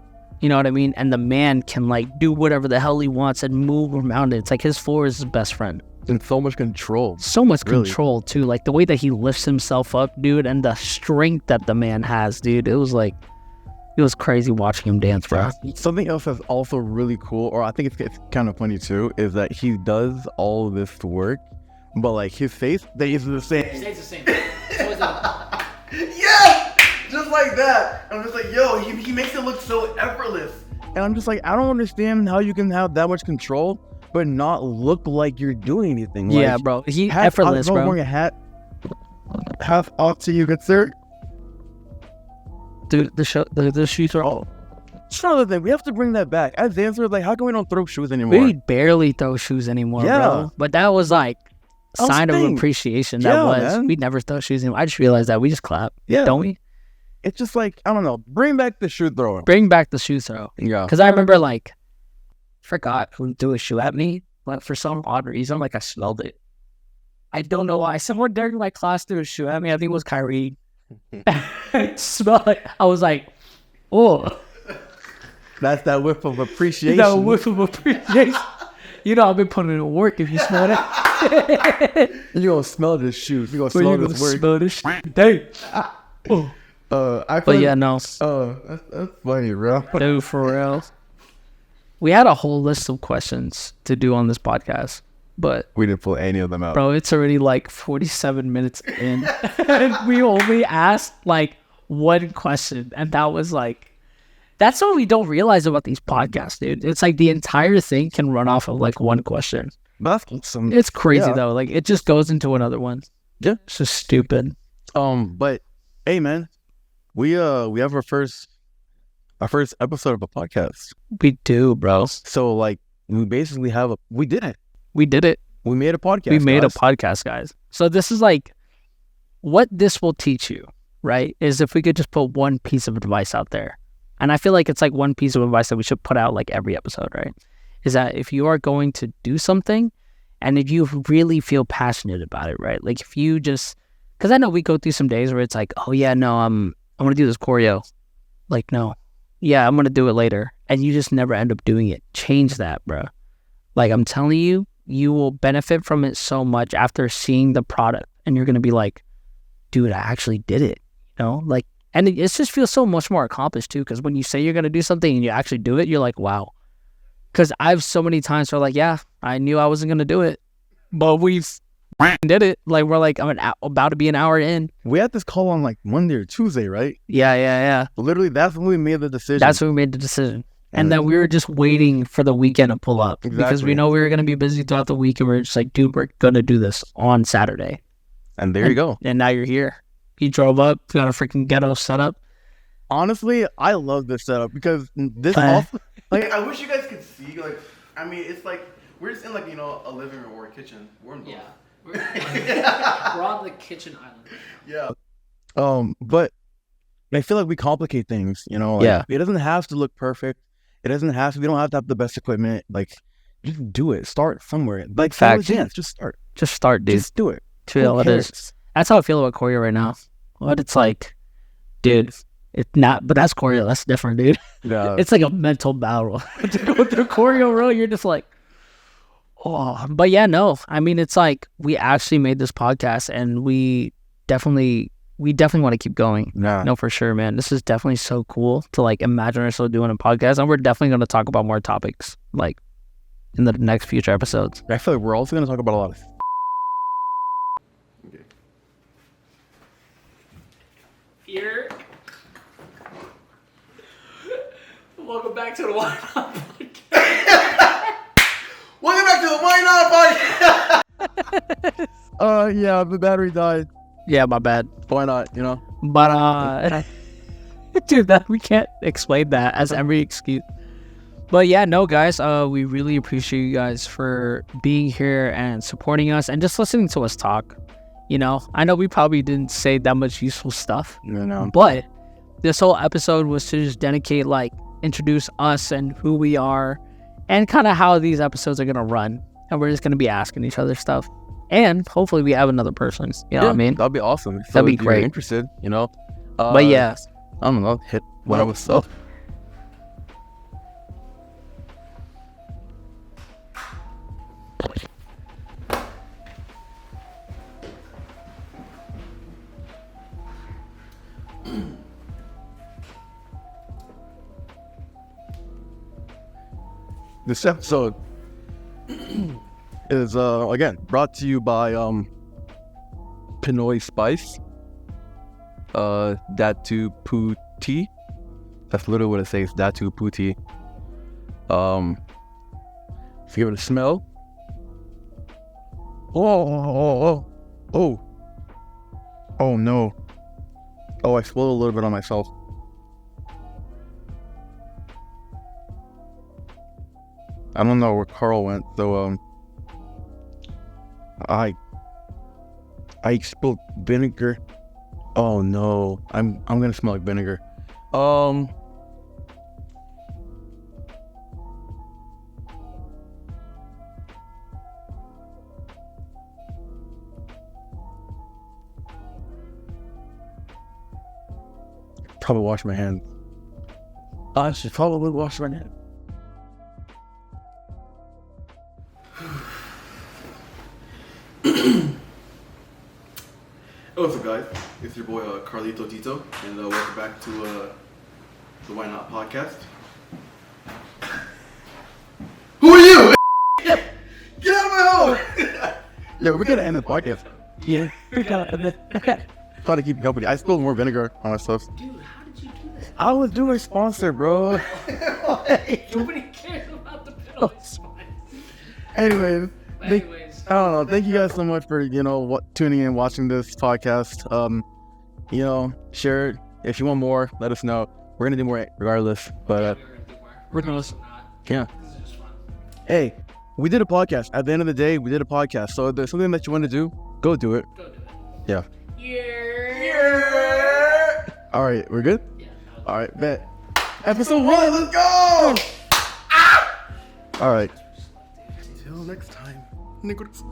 You know what I mean? And the man can like do whatever the hell he wants and move around it. It's like his floor is his best friend. And so much control. So much control too. Like the way that he lifts himself up, dude, and the strength that the man has, dude. It was crazy watching him dance, bro. Something else that's also really cool, or I think it's kind of funny too, is that he does all of this work, but like his face stays the same. It stays the same. Yeah! Just like that. I'm just like, yo, he makes it look so effortless. And I'm just like, I don't understand how you can have that much control, but not look like you're doing anything. Yeah, like, bro. He effortless, bro. Wearing a hat. Half off to you, good sir. Dude, the shoes are all. It's another thing. We have to bring that back. As dancers, like, how come we don't throw shoes anymore? We barely throw shoes anymore, bro. But that was like a sign of appreciation. Man. We never throw shoes anymore. I just realized that. We just clap. Yeah. Don't we? It's just like, I don't know. Bring back the shoe throw. Bring back the shoe throw. Yeah. Because I remember like, forgot who threw a shoe at me. But for some odd reason, like I smelled it. I don't know why. Someone during my class threw a shoe at me. I think it was Kyrie. I smelled it. I was like, oh. That's that whiff of appreciation. That whiff of appreciation. You know, I've been putting in work if you smell it. You're going to smell this shoe. You're going to smell this work. Smell this Dang. But yeah, no. That's funny, bro. Dude, for real. We had a whole list of questions to do on this podcast, but we didn't pull any of them out. Bro, it's already like 47 minutes in, and we only asked like one question, and that was like, that's what we don't realize about these podcasts, dude. It's like the entire thing can run off of like one question. That's awesome. It's crazy though. Like it just goes into another one. Yeah, it's just stupid. But hey, man, we have our first episode of a podcast. We do, bro. So like we basically we did it. We did it. We made a podcast. We made a podcast, guys. So this is like what this will teach you, right? Is if we could just put one piece of advice out there. And I feel like it's like one piece of advice that we should put out like every episode, right? Is that if you are going to do something and if you really feel passionate about it, right? Like if you just, because I know we go through some days where it's like, oh yeah, no, I'm going to do this choreo. Like, no. Yeah, I'm going to do it later. And you just never end up doing it. Change that, bro. Like I'm telling you, you will benefit from it so much after seeing the product. And you're going to be like, dude, I actually did it. You know, like, and it just feels so much more accomplished too. Because when you say you're going to do something and you actually do it, you're like, wow. Because I've so many times where like, yeah, I knew I wasn't going to do it. But we did it. Like, we're like, I'm about to be an hour in. We had this call on like Monday or Tuesday, right? Yeah. Literally, that's when we made the decision. That's when we made the decision. And then we were just waiting for the weekend to pull up. Exactly. Because we know we were going to be busy throughout the week. And we are just like, dude, we're going to do this on Saturday. And there you go. And now you're here. You drove up, got a freaking ghetto setup. Honestly, I love this setup because this also, like, I wish you guys could see. Like, I mean, it's like we're just in like a living room or a kitchen. We're in both. Yeah, we're on the kitchen island. Yeah. But I feel like we complicate things. Like, Yeah. It doesn't have to look perfect. It doesn't have to. We don't have to have the best equipment. Like, just do it. Start somewhere. Like, Facts. Dance. Just start. Just start, dude. Just do it. Feel Who it is. cares? That's how I feel about choreo right now. What it's like, dude. It's not, but that's choreo. That's different, dude. Yeah. It's like a mental battle. To go through choreo, bro, you're just like, oh. But yeah, no. I mean, it's like we actually made this podcast, and we definitely want to keep going. Nah. No, for sure, man. This is definitely so cool to like imagine ourselves doing a podcast, and we're definitely going to talk about more topics like in the next future episodes. I feel like we're also going to talk about a lot of. Okay. Here. Welcome back to the Why Not Podcast. Welcome back to the Why Not Podcast. Yeah, the battery died. Yeah, my bad. Why not? But dude, that we can't explain that as every excuse. But yeah, no, guys, we really appreciate you guys for being here and supporting us and just listening to us talk. I know we probably didn't say that much useful stuff, No. but this whole episode was to just dedicate, like, introduce us and who we are and kind of how these episodes are gonna run, and we're just gonna be asking each other stuff, and hopefully we have another person. You know what I mean? That'd be awesome. That'd be if you're great. interested, But yeah, I don't know. Hit what I was so. This episode is again brought to you by Pinoy Spice. Datu Poo Tea. That's literally what it says. Datu Poo Tea. Let's give it a smell. Oh no. Oh, I spilled a little bit on myself. I don't know where Karl went, so I spilled vinegar. Oh no, I'm gonna smell like vinegar. Probably wash my hands. I should probably wash my hands. What's up, guys? It's your boy Carlito Tito, and welcome back to the Why Not Podcast. Who are you? Get out of my home! Yeah, we're gonna end the podcast. yeah. Try to keep you company. I spilled more vinegar on myself. Dude, how did you do that? I was doing sponsor, bro. Nobody cares about the pillow spice. Anyways, Anyways, I don't know. Thank you guys so much for tuning in, watching this podcast. Share it. If you want more, let us know. We're gonna do more regardless. But we're gonna listen. yeah. This is just fun. Hey, we did a podcast. At the end of the day, we did a podcast. So if there's something that you want to do, go do it. Go do it. Yeah. Yeah. All right, we're good. Yeah. All right, bet. Episode 1, let's go! All right. Until next time, niggas.